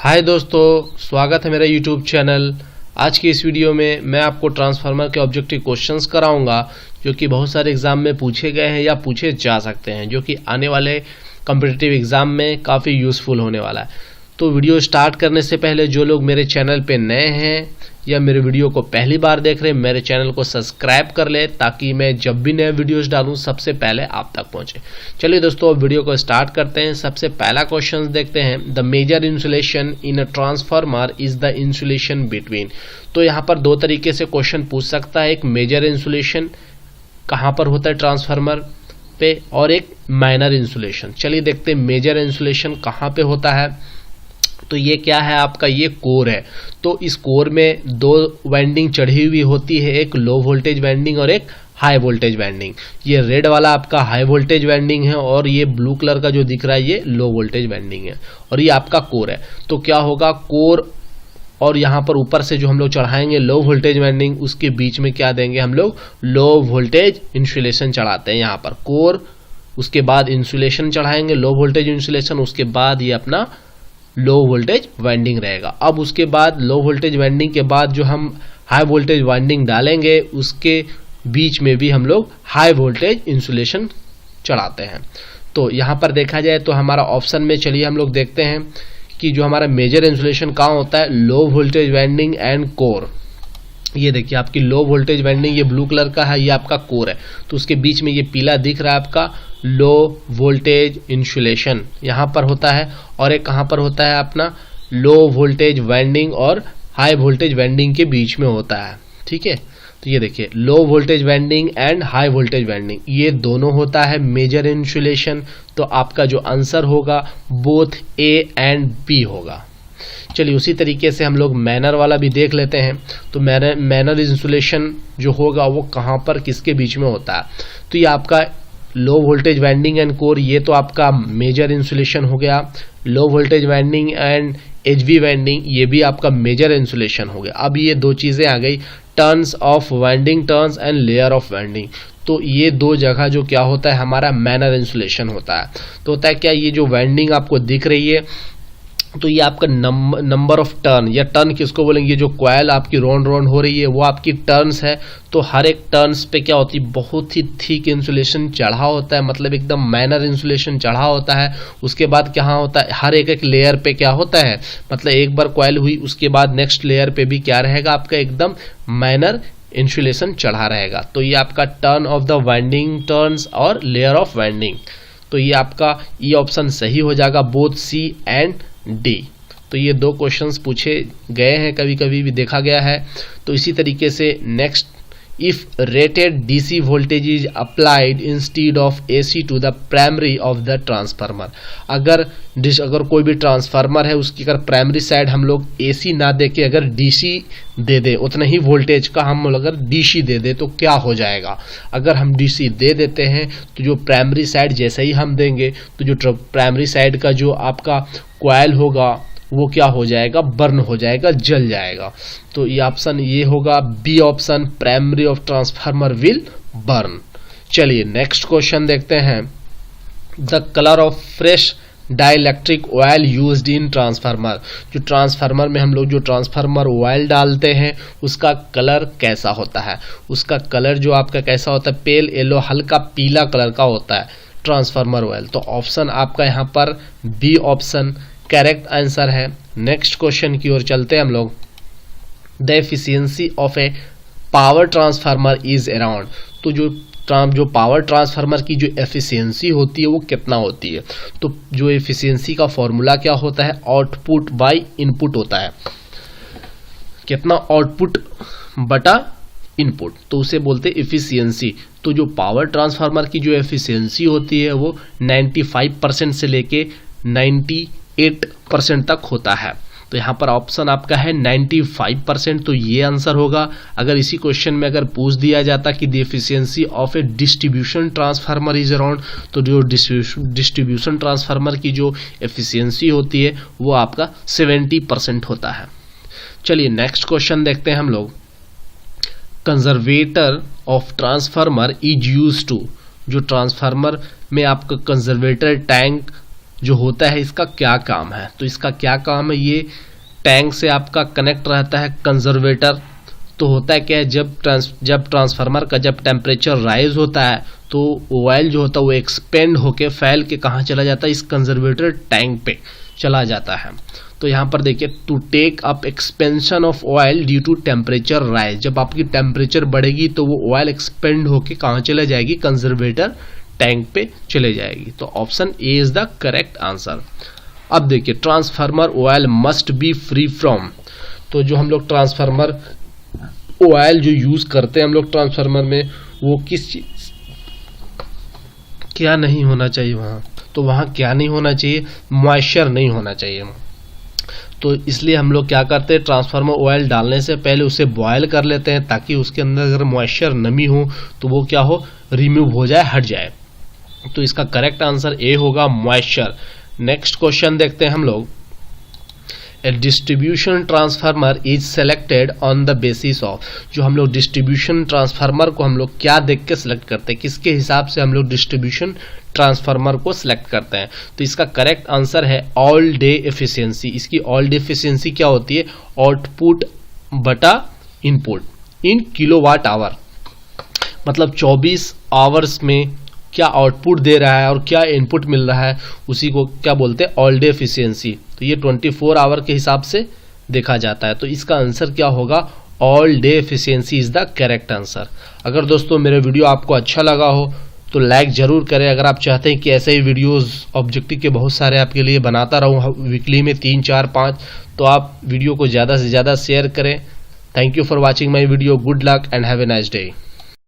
हाय दोस्तों, स्वागत है मेरा यूट्यूब चैनल। आज की इस वीडियो में मैं आपको ट्रांसफार्मर के ऑब्जेक्टिव क्वेश्चंस कराऊंगा जो कि बहुत सारे एग्जाम में पूछे गए हैं या पूछे जा सकते हैं, जो कि आने वाले कॉम्पिटिटिव एग्जाम में काफ़ी यूज़फुल होने वाला है। तो वीडियो स्टार्ट करने से पहले जो लोग मेरे चैनल पे नए हैं या मेरे वीडियो को पहली बार देख रहे हैं, मेरे चैनल को सब्सक्राइब कर ले ताकि मैं जब भी नए वीडियोस डालूं सबसे पहले आप तक पहुंचे। चलिए दोस्तों, अब वीडियो को स्टार्ट करते हैं। सबसे पहला क्वेश्चन देखते हैं। The major insulation in a transformer is the insulation between. तो यहाँ पर दो तरीके से क्वेश्चन पूछ सकता है। एक मेजर इंसुलेशन कहाँ पर होता है ट्रांसफार्मर पे, और एक माइनर इंसुलेशन। चलिए देखते हैं मेजर इंसुलेशन कहाँ पे होता है। तो ये क्या है आपका, ये कोर है। तो इस कोर में दो वाइंडिंग चढ़ी हुई होती है, एक लो वोल्टेज वाइंडिंग और एक हाई वोल्टेज वाइंडिंग। ये रेड वाला आपका हाई वोल्टेज वाइंडिंग है और ये ब्लू कलर का जो दिख रहा है ये लो वोल्टेज वाइंडिंग है, और ये आपका कोर है। तो क्या होगा, कोर और यहाँ पर ऊपर से जो हम लोग चढ़ाएंगे लो वोल्टेज वाइंडिंग, उसके बीच में क्या देंगे हम लोग, लो वोल्टेज इंसुलेशन चढ़ाते हैं यहाँ पर कोर। उसके बाद इंसुलेशन चढ़ाएंगे, लो वोल्टेज इंसुलेशन, उसके बाद ये अपना लो वोल्टेज वाइंडिंग रहेगा। अब उसके बाद लो वोल्टेज वाइंडिंग के बाद जो हम हाई वोल्टेज वाइंडिंग डालेंगे उसके बीच में भी हम लोग हाई वोल्टेज इंसुलेशन चढ़ाते हैं। तो यहाँ पर देखा जाए तो हमारा ऑप्शन में, चलिए हम लोग देखते हैं कि जो हमारा मेजर इंसुलेशन कहाँ होता है, low voltage winding and core. ये देखिए आपकी लो वोल्टेज वाइंडिंग ये ब्लू कलर का है, ये आपका कोर है। तो उसके बीच में ये पीला दिख रहा है आपका लो वोल्टेज इंसुलेशन यहाँ पर होता है, और एक कहाँ पर होता है अपना लो वोल्टेज वाइंडिंग और हाई वोल्टेज वाइंडिंग के बीच में होता है। ठीक है, तो ये देखिए low voltage winding and high voltage winding ये दोनों होता है मेजर इंसुलेशन। तो आपका जो आंसर होगा बोथ ए एंड बी होगा। चलिए उसी तरीके से हम लोग मैनर वाला भी देख लेते हैं। तो मैनर इंसुलेशन जो होगा वो कहाँ पर किसके बीच में होता है। तो ये आपका low voltage winding and core, ये तो आपका मेजर इंसुलेशन हो गया। Low voltage winding and HV winding ये भी आपका मेजर इंसुलेशन हो गया। अब ये दो चीजें आ गई, turns of winding turns and layer of winding. तो ये दो जगह जो क्या होता है हमारा मैनर इंसुलेशन होता है। तो होता है क्या, ये जो वाइंडिंग आपको दिख रही है तो ये आपका नंबर ऑफ टर्न, या टर्न किसको बोलेंगे, जो कॉइल आपकी राउंड राउंड हो रही है वो आपकी टर्न्स है। तो हर एक टर्न्स पे क्या होती है, बहुत ही थिक इंसुलेशन चढ़ा होता है, मतलब एकदम माइनर इंसुलेशन चढ़ा होता है। उसके बाद क्या होता है, हर एक एक लेयर पे क्या होता है, मतलब एक बार कॉइल हुई उसके बाद नेक्स्ट लेयर पे भी क्या रहेगा आपका एकदम माइनर इंसुलेशन चढ़ा रहेगा। तो ये आपका turn off the winding turns और लेयर ऑफ वाइंडिंग। तो ये आपका ये ऑप्शन सही हो जाएगा, बोथ सी एंड डी। तो ये दो क्वेश्चंस पूछे गए हैं, कभी कभी भी देखा गया है। तो इसी तरीके से next, if rated DC voltage is applied instead of AC to the primary of the transformer. अगर कोई भी ट्रांसफार्मर है उसकी अगर प्राइमरी साइड हम लोग एसी ना दे के अगर डीसी दे दे, उतना ही वोल्टेज का हम अगर डीसी दे दे तो क्या हो जाएगा। अगर हम डीसी दे देते हैं तो जो प्राइमरी साइड जैसे ही हम देंगे तो जो प्राइमरी साइड का जो आपका कॉइल होगा वो क्या हो जाएगा, बर्न हो जाएगा, जल जाएगा। तो ये ऑप्शन ये होगा B option, primary of transformer will burn. चलिए नेक्स्ट क्वेश्चन देखते हैं। The colour of fresh dielectric oil used in transformer. जो ट्रांसफार्मर में हम लोग जो ट्रांसफार्मर ऑयल डालते हैं उसका कलर कैसा होता है, उसका कलर जो आपका कैसा होता है, पेल येलो, हल्का पीला कलर का होता है ट्रांसफार्मर ऑयल। तो ऑप्शन आपका यहाँ पर बी ऑप्शन करेक्ट आंसर है। नेक्स्ट क्वेश्चन की ओर चलते हैं हम लोग। The efficiency of A power transformer is around. तो जो पावर ट्रांसफार्मर की जो एफिशिएंसी होती है वो कितना होती है। तो जो एफिशिएंसी का फॉर्मूला क्या होता है, आउटपुट बाय इनपुट होता है। कितना आउटपुट बटा इनपुट, तो उसे बोलते हैं एफिशिएंसी। तो जो पावर ट्रांसफार्मर की जो एफिशिएंसी होती है वो 95% से लेके 98% तक होता है। तो यहाँ पर ऑप्शन आपका है 95%, तो ये आंसर होगा। अगर इसी क्वेश्चन में अगर पूछ दिया जाता कि the efficiency of A distribution transformer is around, तो जो डिस्ट्रीब्यूशन ट्रांसफार्मर की जो एफिशिएंसी होती है वो आपका 70% होता है। चलिए नेक्स्ट क्वेश्चन देखते हैं हम लोग। Conservator of transformer is used to. जो ट्रांसफार्मर में आपका कंजर्वेटर टैंक जो होता है इसका क्या काम है। तो इसका क्या काम है, ये टैंक से आपका कनेक्ट रहता है कंजर्वेटर। तो होता है क्या है, जब ट्रांसफार्मर का जब टेम्परेचर राइज होता है तो ऑयल जो होता है वो एक्सपेंड होके फैल के कहाँ चला जाता है, इस कंजर्वेटर टैंक पे चला जाता है। तो यहाँ पर देखिए, to take up expansion of oil due to temperature rise, जब आपकी टेम्परेचर बढ़ेगी तो वो ऑयल एक्सपेंड होके कहाँ चले जाएगी, कंजर्वेटर टैंक पे चले जाएगी। तो option A is the correct answer. अब देखिए, transformer oil must be free from, तो जो हम लोग ट्रांसफार्मर ऑयल जो यूज करते हैं हम लोग ट्रांसफार्मर में, वो किस चीज क्या नहीं होना चाहिए वहाँ, तो वहाँ क्या नहीं होना चाहिए, मॉइस्चर नहीं होना चाहिए। तो इसलिए हम लोग क्या करते हैं, ट्रांसफार्मर ऑयल डालने से पहले उसे बॉयल कर लेते हैं, ताकि उसके अंदर अगर मॉइस्चर नमी हो तो वो क्या हो, रिमूव हो जाए, हट जाए। तो इसका करेक्ट आंसर ए होगा, मॉइस्चर। नेक्स्ट क्वेश्चन देखते हैं हम लोग। A distribution transformer is selected on the basis of, जो हम लोग डिस्ट्रीब्यूशन ट्रांसफार्मर को हम लोग क्या देख के सिलेक्ट करते हैं, किसके हिसाब से हम लोग डिस्ट्रीब्यूशन ट्रांसफार्मर को सिलेक्ट करते हैं। तो इसका करेक्ट आंसर है ऑल डे एफिशिएंसी। इसकी ऑल डे एफिशिएंसी क्या होती है, आउटपुट बटा इनपुट इन किलोवाट आवर, मतलब 24 आवर्स में क्या आउटपुट दे रहा है और क्या इनपुट मिल रहा है, उसी को क्या बोलते हैं, ऑल डे एफिशिएंसी। तो ये 24 आवर के हिसाब से देखा जाता है। तो इसका आंसर क्या होगा, all day efficiency is the correct answer. अगर दोस्तों मेरा वीडियो आपको अच्छा लगा हो तो लाइक जरूर करें। अगर आप चाहते हैं कि ऐसे ही वीडियोस ऑब्जेक्टिव के बहुत सारे आपके लिए बनाता रहूं वीकली में 3, 4, 5, तो आप वीडियो को ज़्यादा से ज़्यादा शेयर करें। Thank you for watching my video. Good luck and have a nice day.